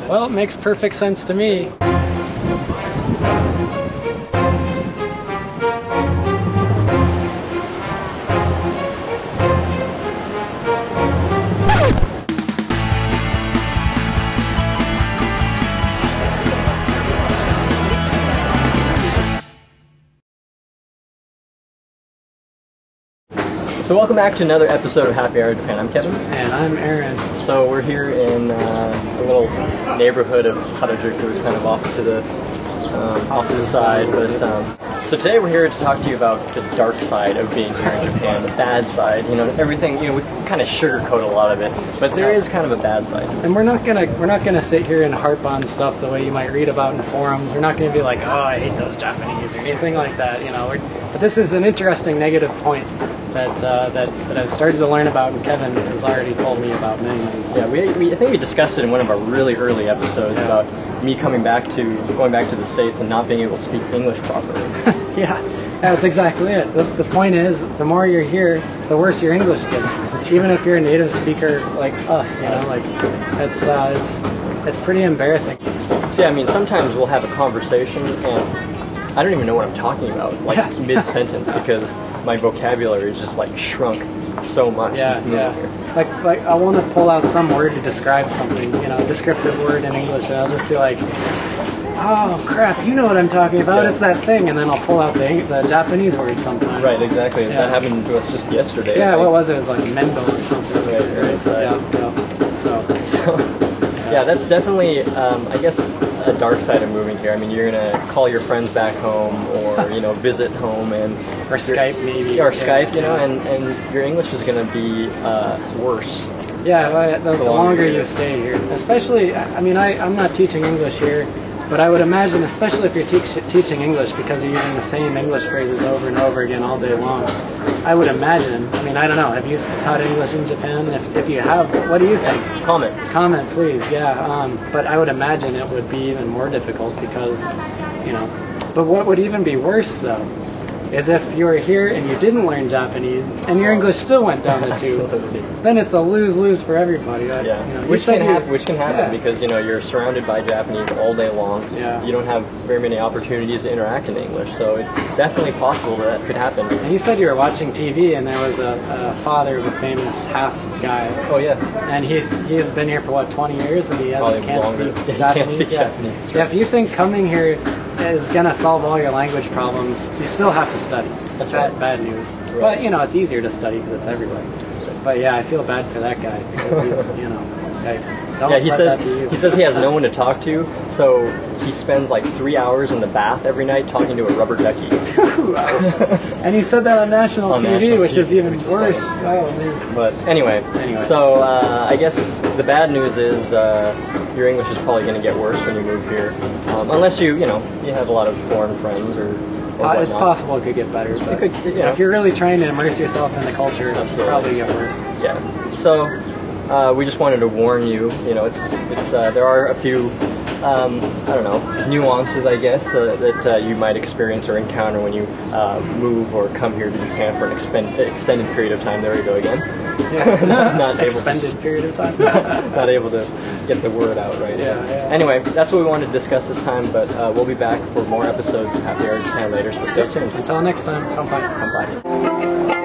Well, it makes perfect sense to me. So welcome back to another episode of Happy Hour Japan. I'm Kevin. And I'm Aaron. So we're here in a little neighborhood of Harajuku, kind of off to the side. But so today we're here to talk to you about the dark side of being here in Japan, the bad side. You know, everything. You know, we kind of sugarcoat a lot of it, but there is kind of a bad side. And we're not gonna sit here and harp on stuff the way you might read about in forums. We're not gonna be like, oh, I hate those Japanese or anything like that. You know, but this is an interesting negative point that I've started to learn about, and Kevin has already told me about many times. Yeah, I think we discussed it in one of our really early episodes about me going back to the States and not being able to speak English properly. Yeah, that's exactly it. The point is, the more you're here, the worse your English gets. Even if you're a native speaker like us, you know, like it's pretty embarrassing. See, I mean, sometimes we'll have a conversation and I don't even know what I'm talking about, like mid-sentence, because my vocabulary is just like shrunk so much since moving here. Like I want to pull out some word to describe something, you know, a descriptive word in English, and I'll just be like, oh crap, you know what I'm talking about, it's that thing, and then I'll pull out the Japanese word sometimes. Right, exactly. Yeah. That happened to us just yesterday. Yeah, what was it? It was like mendo or something. Right. So. Yeah, that's definitely, I guess, a dark side of moving here. I mean, you're gonna call your friends back home, or you know, visit home, or Skype maybe, or Skype, you know, and your English is gonna be worse. Yeah, the longer you stay here, especially. I mean, I'm not teaching English here, but I would imagine, especially if you're teaching English because you're using the same English phrases over and over again all day long, I would imagine, I mean, I don't know, have you taught English in Japan? If you have, what do you think? Comment, please, yeah. But I would imagine it would be even more difficult because, you know, but what would even be worse, though, is if you were here and you didn't learn Japanese and your English still went down the tubes. Then it's a lose-lose for everybody. You know, which can happen because, you know, you're surrounded by Japanese all day long. Yeah. You don't have very many opportunities to interact in English, so it's definitely possible that could happen. And you said you were watching TV and there was a father of a famous half guy. Oh yeah. And he's been here for what, 20 years, and he can't speak Japanese. Can't speak Japanese. Right. Yeah, if you think coming here is gonna solve all your language problems, you still have to study. That's right. Bad news. Right. But you know, it's easier to study because it's everywhere. But yeah, I feel bad for that guy because he's, you know, guys. He says he has no one to talk to, so he spends like 3 hours in the bath every night talking to a rubber ducky. And he said that on national TV, which is even worse. Oh man. But anyway. So I guess the bad news is your English is probably going to get worse when you move here, unless you have a lot of foreign friends or it's possible it could get better. But if you're really trying to immerse yourself in the culture, it'll probably get worse. Yeah. So we just wanted to warn you. You know, it's there are a few nuances, I guess, that you might experience or encounter when you move or come here to Japan for an extended period of time. There we go again. Yeah. Not extended period of time. Not able to get the word out right. Yeah. Anyway, that's what we wanted to discuss this time, but we'll be back for more episodes of Happy Hour Japan later, so stay tuned. Until next time, come by.